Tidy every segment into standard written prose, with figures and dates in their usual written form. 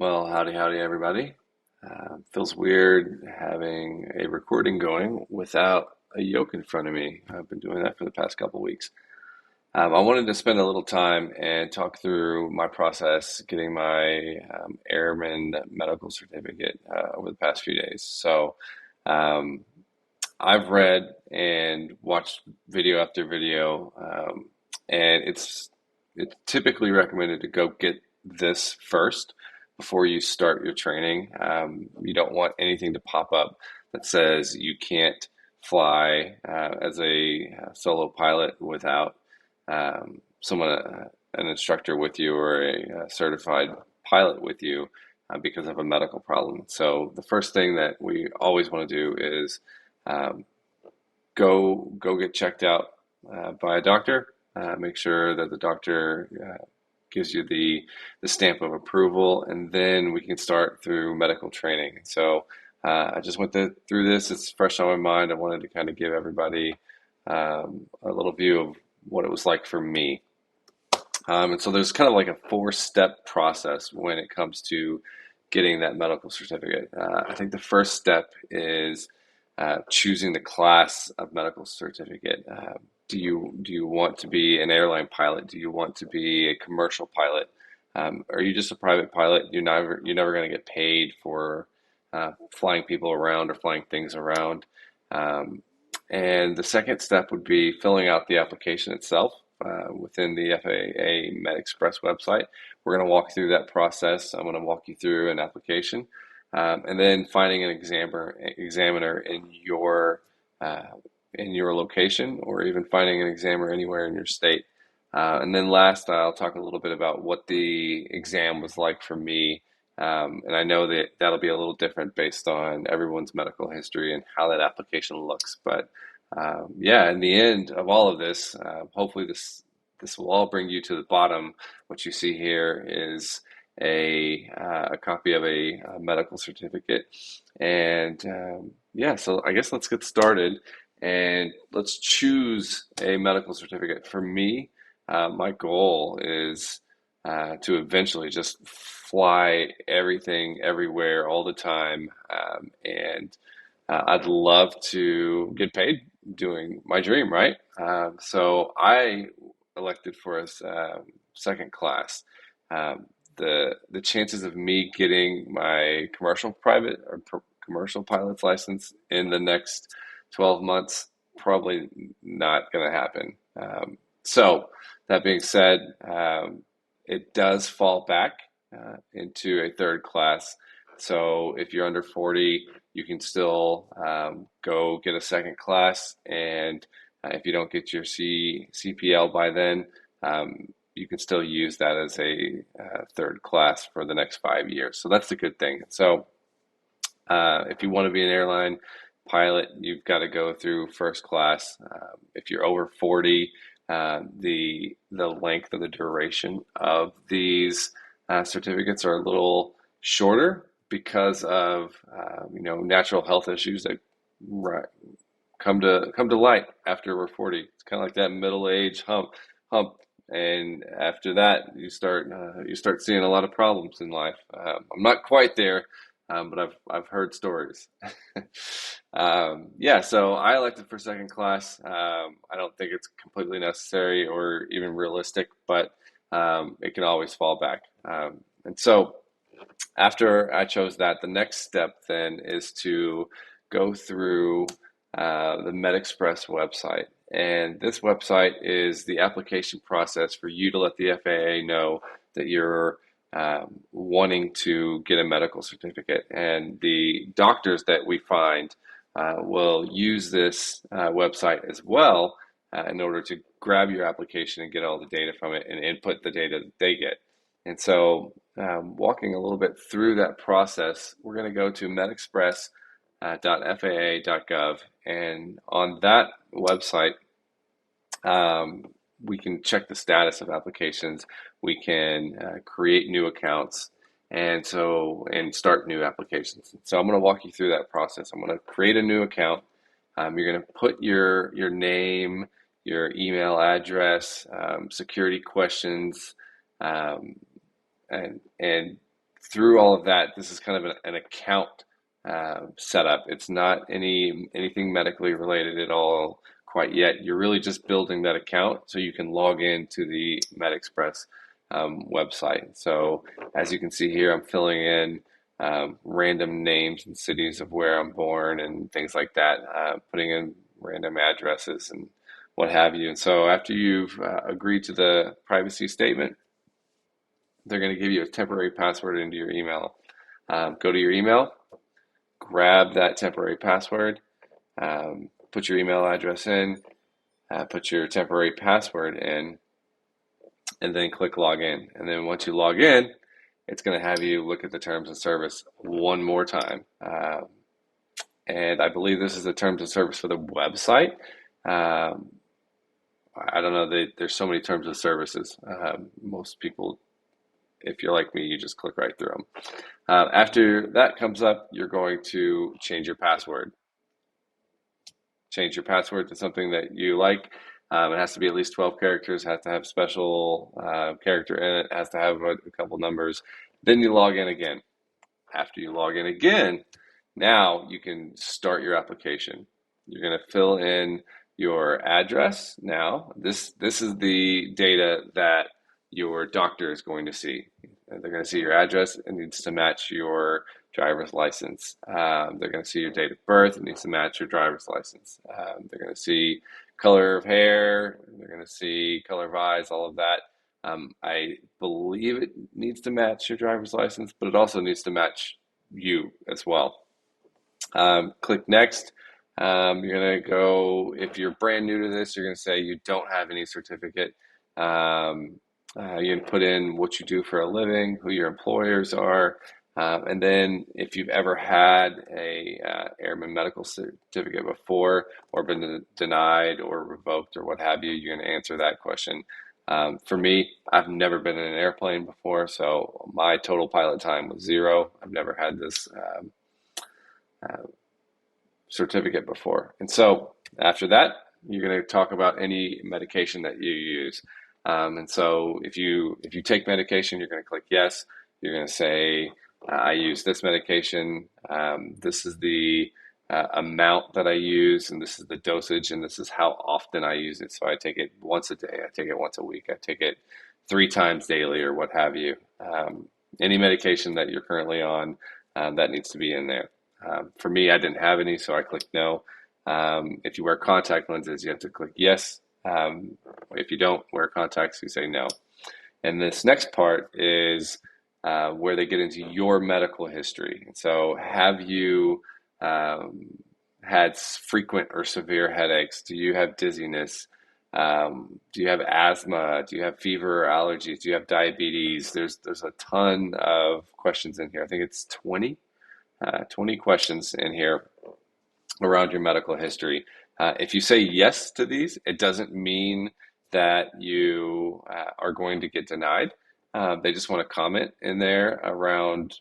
Well, howdy, everybody. Feels weird having a recording going without a yoke in front of me. I've been doing that for the past couple weeks. I wanted to spend a little time and talk through my process getting my Airman Medical Certificate over the past few days. Um, I've read and watched video after video, and it's typically recommended to go get this first before you start your training. You don't want anything to pop up that says you can't fly as a solo pilot without someone, an instructor with you or a certified pilot with you because of a medical problem. So the first thing that we always want to do is um, go get checked out by a doctor. Make sure that the doctor gives you the stamp of approval, and then we can start through medical training. So I just through this. It's fresh on my mind. I wanted to kind of give everybody a little view of what it was like for me. And so there's kind of like a four-step process when it comes to getting that medical certificate. I think the first step is choosing the class of medical certificate. Do you want to be an airline pilot? Do you want to be a commercial pilot? Are you just a private pilot? You're never going to get paid for flying people around or flying things around. Um, and the second step would be filling out the application itself within the FAA MedXpress website. We're going to walk through that process. I'm going to walk you through an application, and then finding an examiner uh, in your location, or even finding an examiner anywhere in your state. And then last, I'll talk a little bit about what the exam was like for me. And I know that that'll be a little different based on everyone's medical history and how that application looks. But yeah, in the end of all of this, hopefully this will all bring you to the bottom. What you see here is a copy of a medical certificate, and yeah. So I guess let's get started and let's choose a medical certificate. For me, my goal is to eventually just fly everything, everywhere, all the time, and I'd love to get paid doing my dream, right? So I elected for a second class. Um, the chances of me getting my commercial pilot's license in the next 12 months probably not going to happen. So that being said, it does fall back into a third class. So if you're under 40, you can still go get a second class, and if you don't get your CPL by then, you can still use that as a third class for the next 5 years. So that's the good thing. So if you want to be an airline pilot, you've got to go through first class. If you're over 40, the length of the duration of these certificates are a little shorter because of natural health issues that right, come to light after we're 40. It's kind of like that middle age hump, and after that you start seeing a lot of problems in life. I'm not quite there, but I've heard stories. Yeah, so I elected for second class. I don't think it's completely necessary or even realistic, but it can always fall back. And so after I chose that, the next step then is to go through the MedXpress website. And this website is the application process for you to let the FAA know that you're wanting to get a medical certificate. And the doctors that we find will use this website as well in order to grab your application and get all the data from it and input the data that they get. And so, walking a little bit through that process, we're going to go to medexpress.faa.gov, and on that website, um, we can check the status of applications. We can create new accounts, and start new applications. So I'm going to walk you through that process. I'm going to create a new account. You're going to put your name, your email address, security questions, um, and through all of that, this is kind of an account setup. It's not anything medically related at all quite yet. You're really just building that account so you can log into the MedXpress website. So as you can see here, I'm filling in random names and cities of where I'm born and things like that, putting in random addresses and what have you. And so after you've agreed to the privacy statement, they're going to give you a temporary password into your email. Go to your email, grab that temporary password, put your email address in, put your temporary password in, and then click login. And then once you log in, it's going to have you look at the terms of service one more time. And I believe this is the terms of service for the website. I don't know, there's so many terms of services. Most people, if you're like me, you just click right through them. After that comes up, you're going to change your password. Change your password to something that you like. It has to be at least 12 characters, has to have special character in it, has to have a couple numbers. Then you log in again. After you log in again, now you can start your application. You're going to fill in your address. Now, this is the data that your doctor is going to see. They're going to see your address. It needs to match your driver's license. They're going to see your date of birth. It needs to match your driver's license. They're going to see color of hair. They're going to see color of eyes, all of that. I believe it needs to match your driver's license, but it also needs to match you as well. Click next. You're going to go, if you're brand new to this, you're going to say you don't have any certificate. You can put in what you do for a living, who your employers are, and then if you've ever had a Airman Medical Certificate before or been denied or revoked or what have you, you're going to answer that question. For me, I've never been in an airplane before, so my total pilot time was 0. I've never had this certificate before. And so after that, you're going to talk about any medication that you use. And so if you take medication, you're going to click yes. You're going to say, I use this medication. This is the amount that I use, and this is the dosage, and this is how often I use it. So I take it once a day. I take it once a week. I take it 3 times daily or what have you. Any medication that you're currently on, that needs to be in there. For me, I didn't have any, so I clicked no. If you wear contact lenses, you have to click yes. If you don't wear contacts, you say no. And this next part is where they get into your medical history. So have you had frequent or severe headaches? Do you have dizziness? Do you have asthma? Do you have fever or allergies? Do you have diabetes? There's a ton of questions in here. I think it's 20 questions in here around your medical history. If you say yes to these, it doesn't mean that you are going to get denied. They just want to comment in there around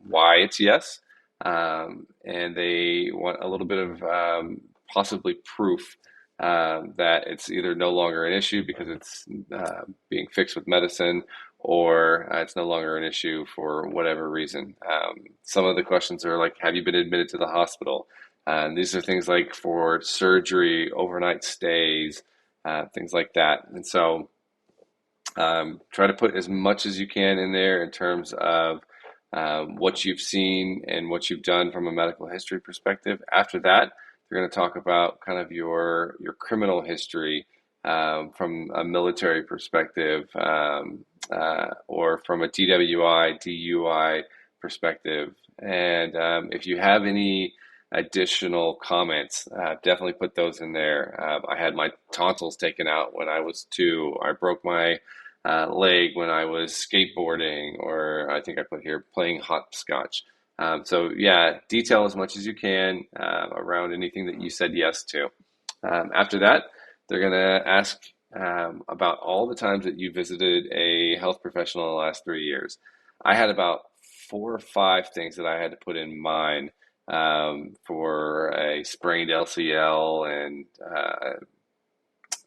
why it's yes. And they want a little bit of possibly proof that it's either no longer an issue because it's being fixed with medicine, or it's no longer an issue for whatever reason. Some of the questions are like, have you been admitted to the hospital? These are things like for surgery, overnight stays, things like that. And so try to put as much as you can in there in terms of what you've seen and what you've done from a medical history perspective. After that, they're going to talk about kind of your criminal history from a military perspective, or from a DWI, DUI perspective. And if you have any additional comments, definitely put those in there. I had my tonsils taken out when I was 2. I broke my leg when I was skateboarding, or I think I put here playing hopscotch. So yeah, detail as much as you can around anything that you said yes to. After that, they're going to ask about all the times that you visited a health professional in the last 3 years. I had about 4 or 5 things that I had to put in mine for a sprained LCL and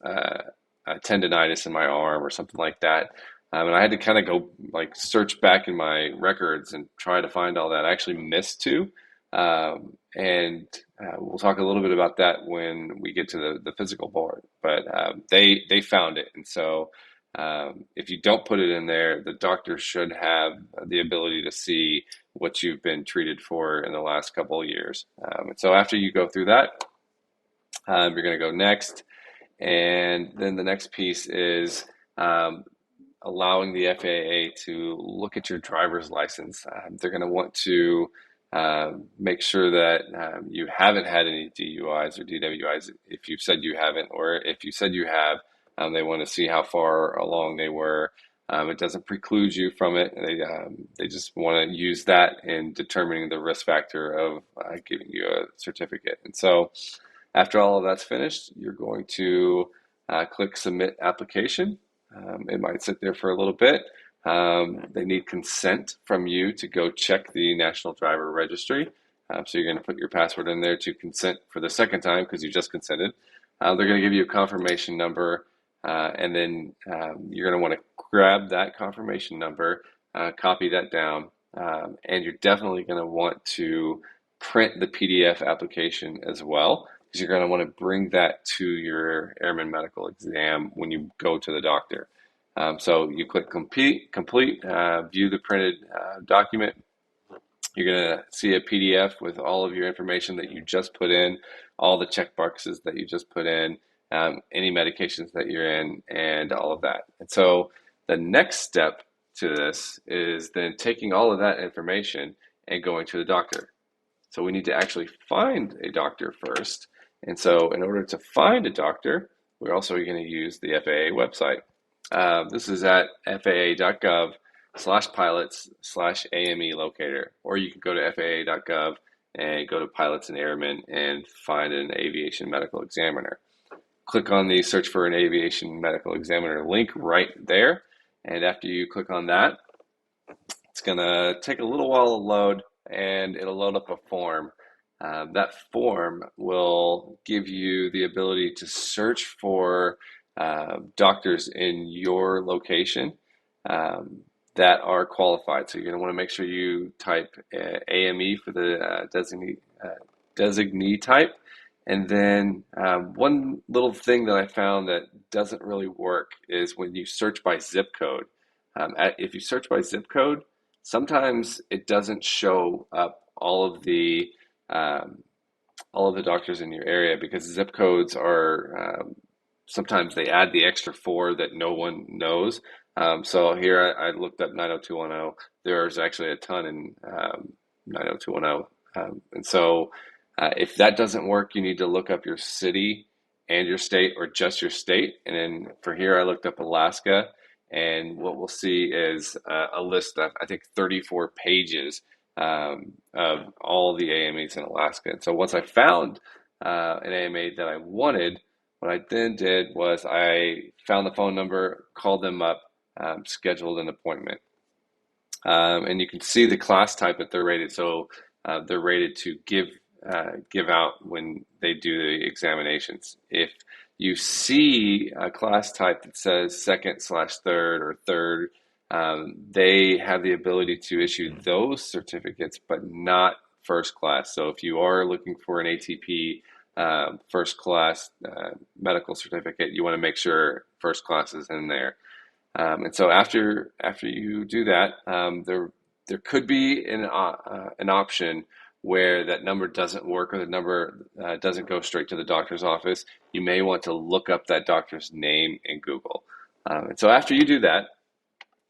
a tendonitis in my arm or something like that. And I had to kind of go like search back in my records and try to find all that. I actually missed two. And we'll talk a little bit about that when we get to the physical board. But they found it. And so if you don't put it in there, the doctor should have the ability to see what you've been treated for in the last couple of years. And so after you go through that, you're going to go next. And then the next piece is allowing the FAA to look at your driver's license. They're going to want to make sure that you haven't had any DUIs or DWIs if you've said you haven't, or if you said you have, they want to see how far along they were. It doesn't preclude you from it. They just want to use that in determining the risk factor of giving you a certificate. And so after all of that's finished, you're going to click Submit Application. It might sit there for a little bit. They need consent from you to go check the National Driver Registry. So you're going to put your password in there to consent for the second time because you just consented. They're going to give you a confirmation number, and then you're going to want to grab that confirmation number, copy that down, and you're definitely going to want to print the PDF application as well, because you're going to want to bring that to your Airman Medical Exam when you go to the doctor. So you click complete, view the printed document. You're going to see a PDF with all of your information that you just put in, all the check boxes that you just put in, any medications that you're in, and all of that. And so the next step to this is then taking all of that information and going to the doctor. So we need to actually find a doctor first. And so in order to find a doctor, we're also going to use the FAA website. This is at faa.gov/pilots/AME locator, or you can go to faa.gov and go to pilots and airmen and find an aviation medical examiner. Click on the search for an aviation medical examiner link right there. And after you click on that, it's going to take a little while to load, and it'll load up a form. That form will give you the ability to search for doctors in your location that are qualified. So you're going to want to make sure you type AME for the designee type. And then one little thing that I found that doesn't really work is when you search by zip code. If you search by zip code, sometimes it doesn't show up all of the doctors in your area, because zip codes are sometimes they add the extra 4 that no one knows. So here I looked up 90210. There's actually a ton in 90210. And so if that doesn't work, you need to look up your city and your state, or just your state. And then for here, I looked up Alaska, and what we'll see is a list of, I think, 34 pages of all the AMEs in Alaska. And so once I found an AMA that I wanted, what I then did was I found the phone number, called them up, scheduled an appointment. And you can see the class type that they're rated. So they're rated to give out when they do the examinations. If you see a class type that says second/third or third, they have the ability to issue those certificates, but not first class. So if you are looking for an ATP first class medical certificate, you want to make sure first class is in there. And so after you do that, there could be an option where that number doesn't work, or the number doesn't go straight to the doctor's office. You may want to look up that doctor's name in Google. And so after you do that,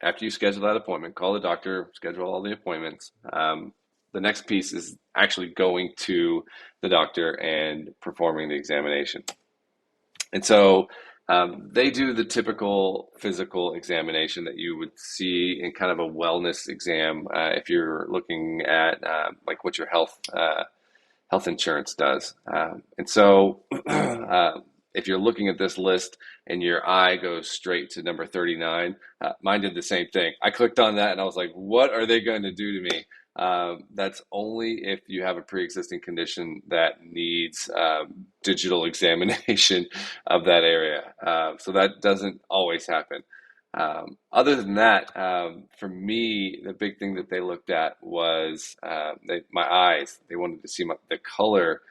after you schedule that appointment, call the doctor, schedule all the appointments. The next piece is actually going to the doctor and performing the examination. And so they do the typical physical examination that you would see in kind of a wellness exam if you're looking at like what your health insurance does. And so if you're looking at this list and your eye goes straight to number 39, mine did the same thing. I clicked on that and I was like, what are they going to do to me? That's only if you have a pre-existing condition that needs digital examination of that area. So that doesn't always happen. Other than that, for me, the big thing that they looked at was my eyes. They wanted to see the color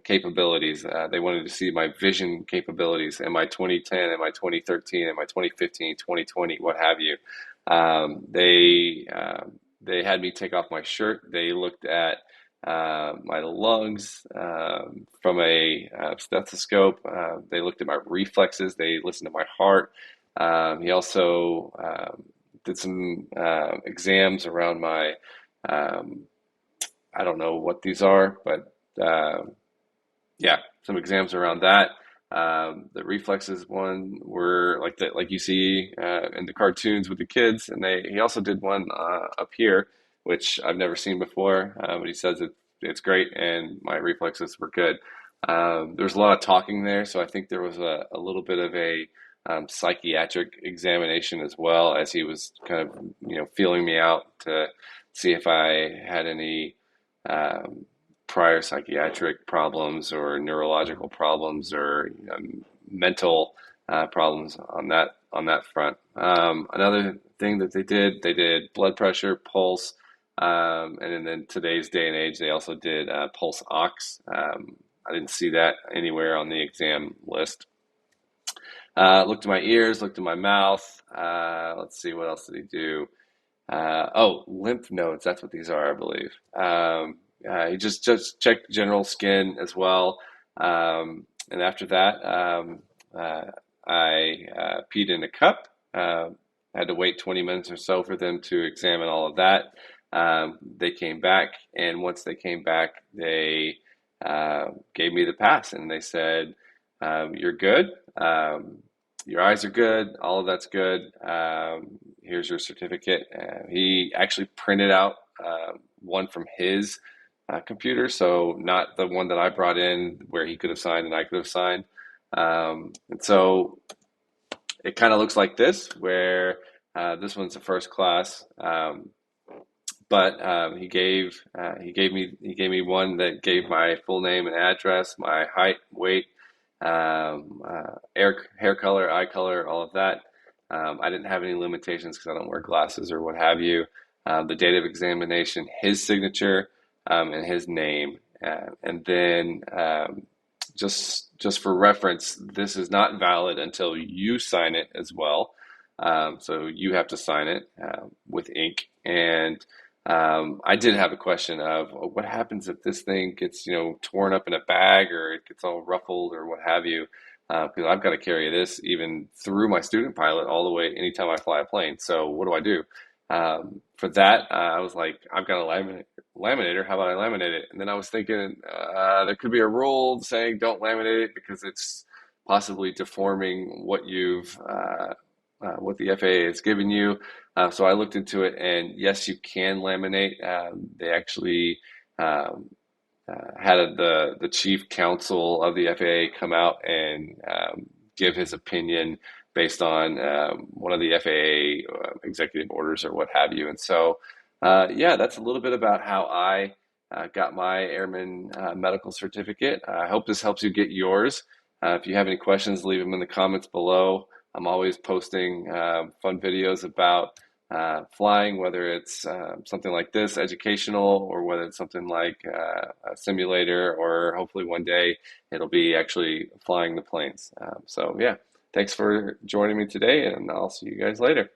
capabilities. They wanted to see my vision capabilities. Am I 2010? Am I 2013? Am I 2015, 2020, what have you? They had me take off my shirt. They looked at my lungs from a stethoscope. They looked at my reflexes. They listened to my heart. He also did some exams around my, um, I don't know what these are, but yeah, some exams around that. The reflexes one were like you see in the cartoons with the kids, and he also did one up here, which I've never seen before. But he says it's great, and my reflexes were good. There was a lot of talking there, so I think there was a little bit of a psychiatric examination as well, as he was kind of feeling me out to see if I had any um, prior psychiatric problems or neurological problems or mental problems on that front. Another thing that they did blood pressure, pulse, and then today's day and age, they also did pulse ox. I didn't see that anywhere on the exam list. Looked at my ears, looked at my mouth. Let's see, what else did he do? Oh, lymph nodes. That's what these are, I believe. He just checked general skin as well. And after that, I peed in a cup. I had to wait 20 minutes or so for them to examine all of that. They came back, and once they came back, they gave me the pass, and they said, "You're good. Your eyes are good. All of that's good. Here's your certificate." He actually printed out one from his computer, so not the one that I brought in where he could have signed and I could have signed. And so it kind of looks like this, where this one's a first class. But he gave me one that gave my full name and address, my height, weight, hair color, eye color, all of that. I didn't have any limitations because I don't wear glasses or what have you. The date of examination, his signature, and his name, and then just for reference, this is not valid until you sign it as well. So you have to sign it with ink. And I did have a question of what happens if this thing gets, torn up in a bag or it gets all ruffled or what have you, because I've got to carry this even through my student pilot all the way anytime I fly a plane. So what do I do? For that, I was like, I've got a laminator. How about I laminate it? And then I was thinking there could be a rule saying don't laminate it because it's possibly deforming what the FAA has given you. So I looked into it, and yes, you can laminate. They actually um, had the chief counsel of the FAA come out and give his opinion based on one of the FAA executive orders or what have you. And so, yeah, that's a little bit about how I got my Airman Medical Certificate. I hope this helps you get yours. If you have any questions, leave them in the comments below. I'm always posting fun videos about flying, whether it's something like this, educational, or whether it's something like a simulator, or hopefully one day it'll be actually flying the planes. So yeah, thanks for joining me today, and I'll see you guys later.